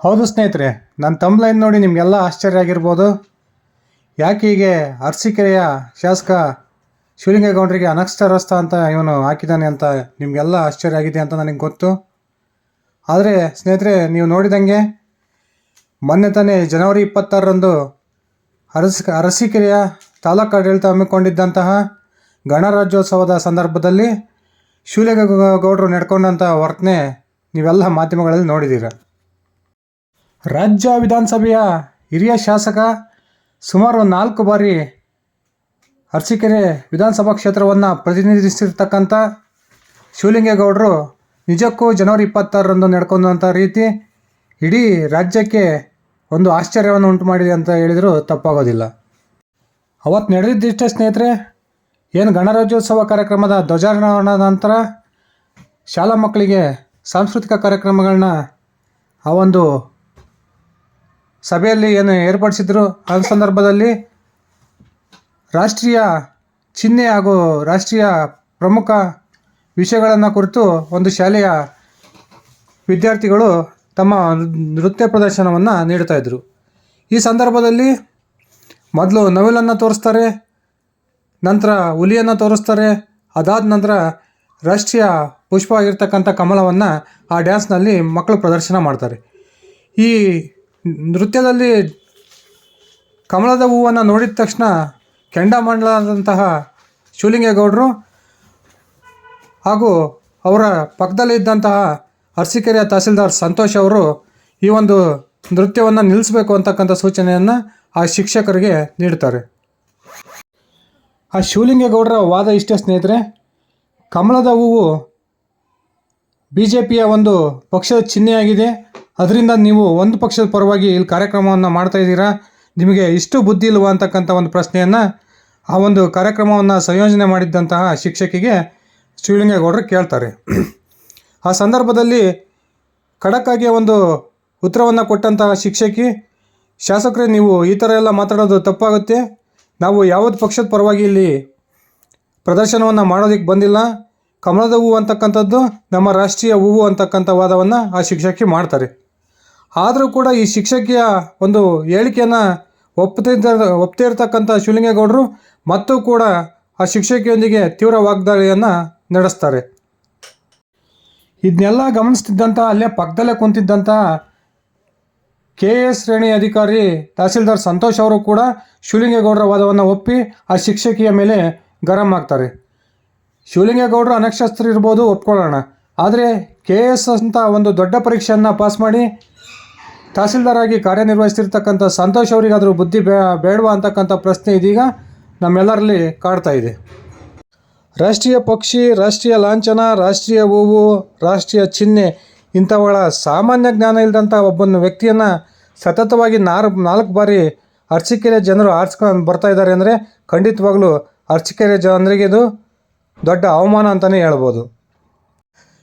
ಹೌದು ಸ್ನೇಹಿತರೆ, ನನ್ನ ತಮ್ಲೈನ್ ನೋಡಿ ನಿಮಗೆಲ್ಲ ಆಶ್ಚರ್ಯ ಆಗಿರ್ಬೋದು. ಯಾಕೆ ಹೀಗೆ ಅರಸೀಕೆರೆಯ ಶಾಸಕ ಶಿವಲಿಂಗೇಗೌಡರಿಗೆ ಅನಕ್ಷರಸ್ಥ ಅಂತ ಇವನು ಹಾಕಿದ್ದಾನೆ ಅಂತ ನಿಮಗೆಲ್ಲ ಆಶ್ಚರ್ಯ ಆಗಿದೆ ಅಂತ ನನಗೆ ಗೊತ್ತು. ಆದರೆ ಸ್ನೇಹಿತರೆ, ನೀವು ನೋಡಿದಂಗೆ ಮೊನ್ನೆ ತಾನೇ ಜನವರಿ 26ರಂದು ಅರಸೀಕೆರೆಯ ತಾಲೂಕು ಆಡಳಿತ ಹಮ್ಮಿಕೊಂಡಿದ್ದಂತಹ ಗಣರಾಜ್ಯೋತ್ಸವದ ಸಂದರ್ಭದಲ್ಲಿ ಶಿವಲಿಂಗೇಗೌಡರು ನಡ್ಕೊಂಡಂಥ ವರ್ತನೆ ನೀವೆಲ್ಲ ಮಾಧ್ಯಮಗಳಲ್ಲಿ ನೋಡಿದ್ದೀರ. ರಾಜ್ಯ ವಿಧಾನಸಭೆಯ ಹಿರಿಯ ಶಾಸಕ, ಸುಮಾರು 4 ಬಾರಿ ಅರಸೀಕೆರೆ ವಿಧಾನಸಭಾ ಕ್ಷೇತ್ರವನ್ನು ಪ್ರತಿನಿಧಿಸಿರ್ತಕ್ಕಂಥ ಶಿವಲಿಂಗೇಗೌಡರು ನಿಜಕ್ಕೂ ಜನವರಿ 26ರಂದು ನಡ್ಕೊಂಡಂಥ ರೀತಿ ಇಡೀ ರಾಜ್ಯಕ್ಕೆ ಒಂದು ಆಶ್ಚರ್ಯವನ್ನು ಉಂಟು ಮಾಡಿದೆ ಅಂತ ಹೇಳಿದರೂ ತಪ್ಪಾಗೋದಿಲ್ಲ. ಅವತ್ತು ನಡೆದಿದ್ದಿಷ್ಟೇ ಸ್ನೇಹಿತರೆ, ಏನು ಗಣರಾಜ್ಯೋತ್ಸವ ಕಾರ್ಯಕ್ರಮದ ಧ್ವಜಾರೋಹಣದ ನಂತರ ಶಾಲಾ ಮಕ್ಕಳಿಗೆ ಸಾಂಸ್ಕೃತಿಕ ಕಾರ್ಯಕ್ರಮಗಳನ್ನ ಆ ಒಂದು ಸಭೆಯಲ್ಲಿ ಏನು ಏರ್ಪಡಿಸಿದ್ರು, ಆ ಸಂದರ್ಭದಲ್ಲಿ ರಾಷ್ಟ್ರೀಯ ಚಿಹ್ನೆ ಹಾಗೂ ರಾಷ್ಟ್ರೀಯ ಪ್ರಮುಖ ವಿಷಯಗಳನ್ನು ಕುರಿತು ಒಂದು ಶಾಲೆಯ ವಿದ್ಯಾರ್ಥಿಗಳು ತಮ್ಮ ನೃತ್ಯ ಪ್ರದರ್ಶನವನ್ನು ನೀಡ್ತಾಯಿದ್ರು. ಈ ಸಂದರ್ಭದಲ್ಲಿ ಮೊದಲು ನವಿಲನ್ನು ತೋರಿಸ್ತಾರೆ, ನಂತರ ಹುಲಿಯನ್ನು ತೋರಿಸ್ತಾರೆ, ಅದಾದ ನಂತರ ರಾಷ್ಟ್ರೀಯ ಪುಷ್ಪ ಆಗಿರ್ತಕ್ಕಂಥ ಕಮಲವನ್ನು ಆ ಡ್ಯಾನ್ಸ್ನಲ್ಲಿ ಮಕ್ಕಳು ಪ್ರದರ್ಶನ ಮಾಡ್ತಾರೆ. ಈ ನೃತ್ಯದಲ್ಲಿ ಕಮಲದ ಹೂವನ್ನು ನೋಡಿದ ತಕ್ಷಣ ಕೆಂಡಾಮಂಡಲದಂತಹ ಶಿವಲಿಂಗೇಗೌಡರು ಹಾಗೂ ಅವರ ಪಕ್ಕದಲ್ಲಿ ಇದ್ದಂತಹ ಅರಸೀಕೆರೆಯ ತಹಸೀಲ್ದಾರ್ ಸಂತೋಷ್ ಅವರು ಈ ಒಂದು ನೃತ್ಯವನ್ನು ನಿಲ್ಲಿಸಬೇಕು ಅಂತಕ್ಕಂಥ ಸೂಚನೆಯನ್ನು ಆ ಶಿಕ್ಷಕರಿಗೆ ನೀಡ್ತಾರೆ. ಆ ಶಿವಲಿಂಗೇಗೌಡರ ವಾದ ಇಷ್ಟೇ ಸ್ನೇಹಿತರೆ, ಕಮಲದ ಹೂವು BJPಯ ಒಂದು ಪಕ್ಷದ ಚಿಹ್ನೆಯಾಗಿದೆ, ಅದರಿಂದ ನೀವು ಒಂದು ಪಕ್ಷದ ಪರವಾಗಿ ಇಲ್ಲಿ ಕಾರ್ಯಕ್ರಮವನ್ನು ಮಾಡ್ತಾಯಿದ್ದೀರಾ, ನಿಮಗೆ ಇಷ್ಟು ಬುದ್ಧಿ ಇಲ್ವಾ ಅಂತಕ್ಕಂಥ ಒಂದು ಪ್ರಶ್ನೆಯನ್ನು ಆ ಒಂದು ಕಾರ್ಯಕ್ರಮವನ್ನು ಸಂಯೋಜನೆ ಮಾಡಿದ್ದಂತಹ ಶಿಕ್ಷಕಿಗೆ ಶಿವಲಿಂಗೇಗೌಡರು ಕೇಳ್ತಾರೆ. ಆ ಸಂದರ್ಭದಲ್ಲಿ ಖಡಕ್ಕಾಗಿ ಒಂದು ಉತ್ತರವನ್ನು ಕೊಟ್ಟಂತಹ ಶಿಕ್ಷಕಿ, ಶಾಸಕರೇ ನೀವು ಈ ಥರ ಎಲ್ಲ ಮಾತಾಡೋದು ತಪ್ಪಾಗುತ್ತೆ, ನಾವು ಯಾವುದು ಪಕ್ಷದ ಪರವಾಗಿ ಇಲ್ಲಿ ಪ್ರದರ್ಶನವನ್ನು ಮಾಡೋದಕ್ಕೆ ಬಂದಿಲ್ಲ, ಕಮಲದ ಹೂವು ಅಂತಕ್ಕಂಥದ್ದು ನಮ್ಮ ರಾಷ್ಟ್ರೀಯ ಹೂವು ಅಂತಕ್ಕಂಥ ವಾದವನ್ನು ಆ ಶಿಕ್ಷಕಿ ಮಾಡ್ತಾರೆ. ಆದರೂ ಕೂಡ ಈ ಶಿಕ್ಷಕಿಯ ಒಂದು ಹೇಳಿಕೆಯನ್ನು ಒಪ್ತೇ ಇರ್ತಕ್ಕಂಥ ಶಿವಲಿಂಗೇಗೌಡರು ಮತ್ತೂ ಕೂಡ ಆ ಶಿಕ್ಷಕಿಯೊಂದಿಗೆ ತೀವ್ರ ವಾಗ್ದಾಳಿಯನ್ನು ನಡೆಸ್ತಾರೆ. ಇದನ್ನೆಲ್ಲ ಗಮನಿಸ್ತಿದ್ದಂಥ ಅಲ್ಲೇ ಪಕ್ಕದಲ್ಲೇ ಕುಂತಿದ್ದಂಥ KS ಶ್ರೇಣಿ ಅಧಿಕಾರಿ ತಹಸೀಲ್ದಾರ್ ಸಂತೋಷ್ ಅವರು ಕೂಡ ಶಿವಲಿಂಗೇಗೌಡರ ವಾದವನ್ನು ಒಪ್ಪಿ ಆ ಶಿಕ್ಷಕಿಯ ಮೇಲೆ ಗರಂ ಆಗ್ತಾರೆ. ಶಿವಲಿಂಗೇಗೌಡರು ಅನಕ್ಷರಸ್ಥರು ಇರ್ಬೋದು, ಒಪ್ಕೊಳ್ಳೋಣ, ಆದರೆ KS ಅಂತ ಒಂದು ದೊಡ್ಡ ಪರೀಕ್ಷೆಯನ್ನು ಪಾಸ್ ಮಾಡಿ ತಹಸೀಲ್ದಾರ್ ಆಗಿ ಕಾರ್ಯನಿರ್ವಹಿಸ್ತಿರ್ತಕ್ಕಂಥ ಸಂತೋಷ್ ಅವರಿಗಾದರೂ ಬುದ್ಧಿ ಬೇಡವಾ ಅಂತಕ್ಕಂಥ ಪ್ರಶ್ನೆ ಇದೀಗ ನಮ್ಮೆಲ್ಲರಲ್ಲಿ ಕಾಡ್ತಾ ಇದೆ. ರಾಷ್ಟ್ರೀಯ ಪಕ್ಷಿ, ರಾಷ್ಟ್ರೀಯ ಲಾಂಛನ, ರಾಷ್ಟ್ರೀಯ ಹೂವು, ರಾಷ್ಟ್ರೀಯ ಚಿಹ್ನೆ ಇಂಥವುಗಳ ಸಾಮಾನ್ಯ ಜ್ಞಾನ ಇಲ್ಲದಂಥ ಒಬ್ಬನ ವ್ಯಕ್ತಿಯನ್ನು ಸತತವಾಗಿ 4 ಬಾರಿ ಅರಸೀಕೆರೆ ಜನರು ಆರಿಸ್ಕೊಂಡು ಬರ್ತಾಯಿದ್ದಾರೆ ಅಂದರೆ ಖಂಡಿತವಾಗ್ಲೂ ಅರಸೀಕೆರೆ ಜನರಿಗೆ ಇದು ದೊಡ್ಡ ಅವಮಾನ ಅಂತಲೇ ಹೇಳ್ಬೋದು.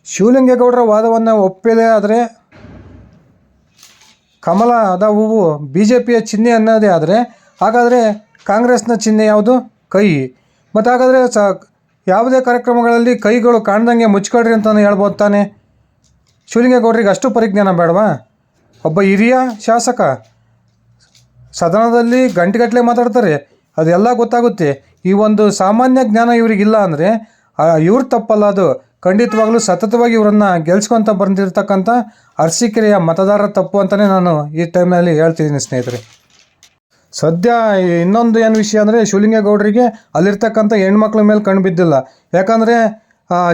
ಶಿವಲಿಂಗೇಗೌಡರ ವಾದವನ್ನು ಒಪ್ಪಿದೆ ಆದರೆ ಕಮಲದ ಹೂವು BJPಯ ಚಿಹ್ನೆ ಅನ್ನೋದೇ ಆದರೆ ಹಾಗಾದರೆ ಕಾಂಗ್ರೆಸ್ನ ಚಿಹ್ನೆ ಯಾವುದು? ಕೈ. ಮತ್ತು ಹಾಗಾದರೆ ಯಾವುದೇ ಕಾರ್ಯಕ್ರಮಗಳಲ್ಲಿ ಕೈಗಳು ಕಾಣ್ದಂಗೆ ಮುಚ್ಕೊಳ್ರಿ ಅಂತಲೇ ಹೇಳ್ಬೋದು ತಾನೆ. ಶಿವಲಿಂಗೇಗೌಡರಿಗೆ ಅಷ್ಟು ಪರಿಜ್ಞಾನ ಬೇಡವಾ? ಒಬ್ಬ ಹಿರಿಯ ಶಾಸಕ ಸದನದಲ್ಲಿ ಗಂಟೆಗಟ್ಟಲೆ ಮಾತಾಡ್ತಾರೆ, ಅದೆಲ್ಲ ಗೊತ್ತಾಗುತ್ತೆ. ಈ ಒಂದು ಸಾಮಾನ್ಯ ಜ್ಞಾನ ಇವರಿಗಿಲ್ಲ ಅಂದರೆ ಇವ್ರ ತಪ್ಪಲ್ಲ, ಅದು ಖಂಡಿತವಾಗ್ಲೂ ಸತತವಾಗಿ ಇವರನ್ನು ಗೆಲ್ಸ್ಕೊತ ಬಂದಿರತಕ್ಕಂಥ ಅರಸೀಕೆರೆಯ ಮತದಾರರ ತಪ್ಪು ಅಂತಲೇ ನಾನು ಈ ಟೈಮ್ನಲ್ಲಿ ಹೇಳ್ತಿದ್ದೀನಿ ಸ್ನೇಹಿತರೆ. ಸದ್ಯ ಇನ್ನೊಂದು ಏನು ವಿಷಯ ಅಂದರೆ ಶಿವಲಿಂಗೇಗೌಡರಿಗೆ ಅಲ್ಲಿರ್ತಕ್ಕಂಥ ಹೆಣ್ಮಕ್ಳ ಮೇಲೆ ಕಣ್ಣು ಬಿದ್ದಿಲ್ಲ. ಯಾಕಂದರೆ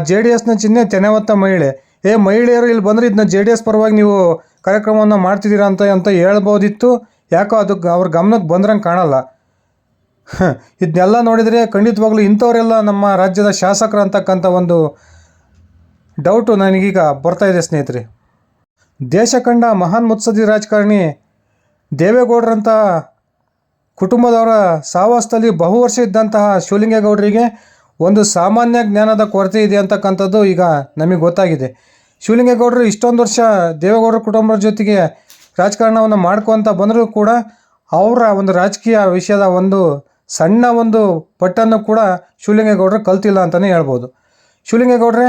JDSನ ಚಿಹ್ನೆ ತೆನೆ ಹೊತ್ತ ಮಹಿಳೆ. ಮಹಿಳೆಯರು ಇಲ್ಲಿ ಬಂದರೆ ಇದನ್ನ JDS ಪರವಾಗಿ ನೀವು ಕಾರ್ಯಕ್ರಮವನ್ನು ಮಾಡ್ತಿದ್ದೀರಾ ಅಂತ ಹೇಳ್ಬೋದಿತ್ತು. ಯಾಕೋ ಅದು ಅವ್ರ ಗಮನಕ್ಕೆ ಬಂದ್ರಂಗೆ ಕಾಣಲ್ಲ. ಇದನ್ನೆಲ್ಲ ನೋಡಿದರೆ ಖಂಡಿತವಾಗ್ಲೂ ಇಂಥವರೆಲ್ಲ ನಮ್ಮ ರಾಜ್ಯದ ಶಾಸಕರು ಅಂತಕ್ಕಂಥ ಒಂದು ಡೌಟು ನನಗೀಗ ಬರ್ತಾಯಿದೆ ಸ್ನೇಹಿತರೆ. ದೇಶ ಕಂಡ ಮಹಾನ್ ಮುತ್ಸದ್ದಿ ರಾಜಕಾರಣಿ ದೇವೇಗೌಡರಂಥ ಕುಟುಂಬದವರ ಸಹವಾಸದಲ್ಲಿ ಬಹುವರ್ಷ ಇದ್ದಂತಹ ಶಿವಲಿಂಗೇಗೌಡರಿಗೆ ಒಂದು ಸಾಮಾನ್ಯ ಜ್ಞಾನದ ಕೊರತೆ ಇದೆ ಅಂತಕ್ಕಂಥದ್ದು ಈಗ ನಮಗೆ ಗೊತ್ತಾಗಿದೆ. ಶಿವಲಿಂಗೇಗೌಡರು ಇಷ್ಟೊಂದು ವರ್ಷ ದೇವೇಗೌಡರ ಕುಟುಂಬದ ಜೊತೆಗೆ ರಾಜಕಾರಣವನ್ನು ಮಾಡ್ಕೊತ ಬಂದರೂ ಕೂಡ ಅವರ ಒಂದು ರಾಜಕೀಯ ವಿಷಯದ ಒಂದು ಸಣ್ಣ ಒಂದು ಪಟ್ಟನ್ನು ಕೂಡ ಶಿವಲಿಂಗೇಗೌಡರು ಕಲ್ತಿಲ್ಲ ಅಂತಲೇ ಹೇಳ್ಬೋದು. ಶಿವಲಿಂಗೇಗೌಡರೇ,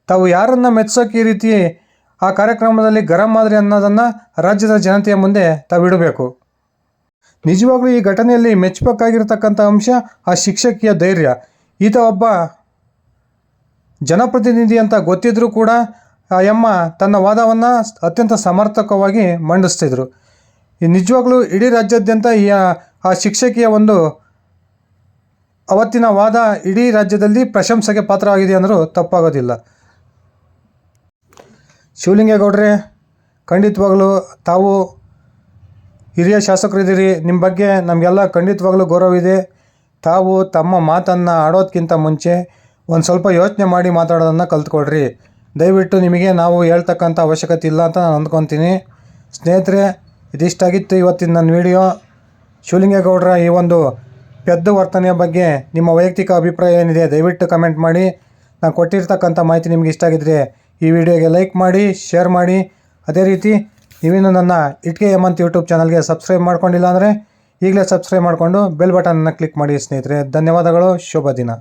ತಾವು ಯಾರನ್ನು ಮೆಚ್ಚೋಕೆ ಈ ರೀತಿ ಆ ಕಾರ್ಯಕ್ರಮದಲ್ಲಿ ಗರಂ ಮಾದರಿ ಅನ್ನೋದನ್ನು ರಾಜ್ಯದ ಜನತೆಯ ಮುಂದೆ ತಾವಿಡಬೇಕು. ನಿಜವಾಗ್ಲೂ ಈ ಘಟನೆಯಲ್ಲಿ ಮೆಚ್ಚಬೇಕಾಗಿರ್ತಕ್ಕಂಥ ಅಂಶ ಆ ಶಿಕ್ಷಕಿಯ ಧೈರ್ಯ. ಈತ ಒಬ್ಬ ಜನಪ್ರತಿನಿಧಿ ಅಂತ ಗೊತ್ತಿದ್ರೂ ಕೂಡ ಆ ಯಮ್ಮ ತನ್ನ ವಾದವನ್ನು ಅತ್ಯಂತ ಸಮರ್ಥಕವಾಗಿ ಮಂಡಿಸ್ತಿದ್ರು. ನಿಜವಾಗ್ಲೂ ಇಡೀ ರಾಜ್ಯಾದ್ಯಂತ ಆ ಶಿಕ್ಷಕಿಯ ಒಂದು ಅವತ್ತಿನ ವಾದ ಇಡೀ ರಾಜ್ಯದಲ್ಲಿ ಪ್ರಶಂಸೆಗೆ ಪಾತ್ರವಾಗಿದೆ ಅಂದರೂ ತಪ್ಪಾಗೋದಿಲ್ಲ. ಶಿವಲಿಂಗೇಗೌಡರೇ, ಖಂಡಿತವಾಗಲೂ ತಾವು ಹಿರಿಯ ಶಾಸಕರಿದ್ದೀರಿ, ನಿಮ್ಮ ಬಗ್ಗೆ ನಮಗೆಲ್ಲ ಖಂಡಿತವಾಗಲೂ ಗೌರವ ಇದೆ. ತಾವು ತಮ್ಮ ಮಾತನ್ನು ಆಡೋದಕ್ಕಿಂತ ಮುಂಚೆ ಒಂದು ಸ್ವಲ್ಪ ಯೋಚನೆ ಮಾಡಿ ಮಾತಾಡೋದನ್ನು ಕಲ್ತ್ಕೊಳ್ರಿ. ದಯವಿಟ್ಟು ನಿಮಗೆ ನಾವು ಹೇಳ್ತಕ್ಕಂಥ ಅವಶ್ಯಕತೆ ಇಲ್ಲ ಅಂತ ನಾನು ಅಂದ್ಕೊತೀನಿ. ಸ್ನೇಹಿತರೆ, ಇದಿಷ್ಟಾಗಿತ್ತು ಇವತ್ತಿನ ನನ್ನ ವಿಡಿಯೋ. ಶಿವಲಿಂಗೇಗೌಡರ ಈ ಒಂದು ಪೆದ್ದ ವರ್ತನೆಯ ಬಗ್ಗೆ ನಿಮ್ಮ ವೈಯಕ್ತಿಕ ಅಭಿಪ್ರಾಯ ಏನಿದೆ ದಯವಿಟ್ಟು ಕಮೆಂಟ್ ಮಾಡಿ. ನಾನು ಕೊಟ್ಟಿರ್ತಕ್ಕಂಥ ಮಾಹಿತಿ ನಿಮಗೆ ಇಷ್ಟ ಆಗಿದ್ದರೆ ಈ ವಿಡಿಯೋಗೆ ಲೈಕ್ ಮಾಡಿ, ಶೇರ್ ಮಾಡಿ. ಅದೇ ರೀತಿ ನೀವಿನ್ನು ನನ್ನ ಇಟ್ಕೆ ಹೇಮಂತ್ ಯೂಟ್ಯೂಬ್ ಚಾನಲ್ಗೆ ಸಬ್ಸ್ಕ್ರೈಬ್ ಮಾಡ್ಕೊಂಡಿಲ್ಲ ಅಂದರೆ ಈಗಲೇ ಸಬ್ಸ್ಕ್ರೈಬ್ ಮಾಡಿಕೊಂಡು ಬೆಲ್ ಬಟನನ್ನು ಕ್ಲಿಕ್ ಮಾಡಿ ಸ್ನೇಹಿತರೆ. ಧನ್ಯವಾದಗಳು. ಶುಭ ದಿನ.